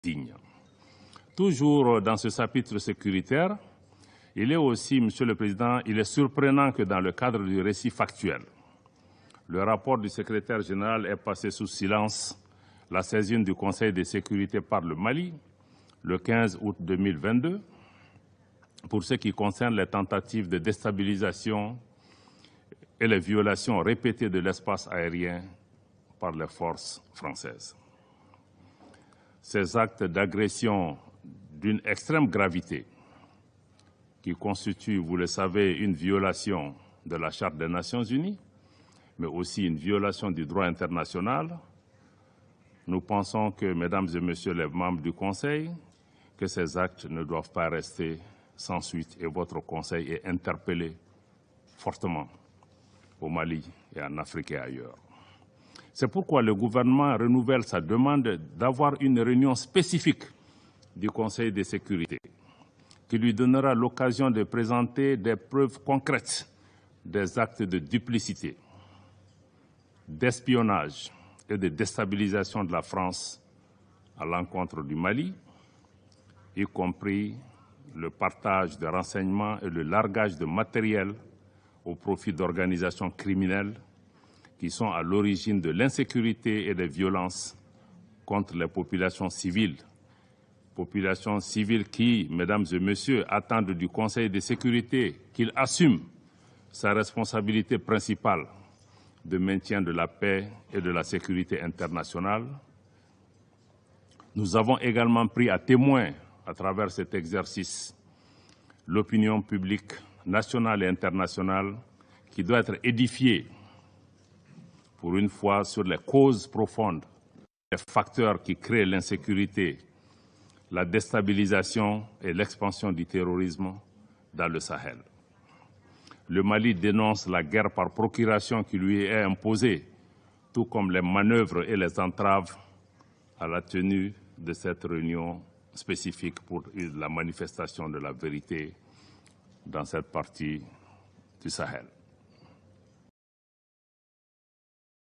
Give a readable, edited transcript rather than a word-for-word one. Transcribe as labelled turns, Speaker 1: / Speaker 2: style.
Speaker 1: digne. Toujours dans ce chapitre sécuritaire, il est aussi, Monsieur le Président, il est surprenant que dans le cadre du récit factuel, le rapport du secrétaire général ait passé sous silence la saisine du Conseil de sécurité par le Mali le 15 août 2022 pour ce qui concerne les tentatives de déstabilisation et les violations répétées de l'espace aérien par les forces françaises. Ces actes d'agression d'une extrême gravité qui constituent, vous le savez, une violation de la Charte des Nations Unies, mais aussi une violation du droit international, nous pensons que, mesdames et messieurs les membres du Conseil, que ces actes ne doivent pas rester sans suite et votre Conseil est interpellé fortement au Mali et en Afrique et ailleurs. C'est pourquoi le gouvernement renouvelle sa demande d'avoir une réunion spécifique du Conseil de sécurité qui lui donnera l'occasion de présenter des preuves concrètes des actes de duplicité, d'espionnage et de déstabilisation de la France à l'encontre du Mali, y compris le partage de renseignements et le largage de matériel au profit d'organisations criminelles qui sont à l'origine de l'insécurité et des violences contre les populations civiles qui, mesdames et messieurs, attendent du Conseil de sécurité qu'il assume sa responsabilité principale de maintien de la paix et de la sécurité internationale. Nous avons également pris à témoin, à travers cet exercice, l'opinion publique nationale et internationale qui doit être édifiée, pour une fois, sur les causes profondes, les facteurs qui créent l'insécurité, la déstabilisation et l'expansion du terrorisme dans le Sahel. Le Mali dénonce la guerre par procuration qui lui est imposée, tout comme les manœuvres et les entraves à la tenue de cette réunion spécifique pour la manifestation de la vérité dans cette partie du Sahel.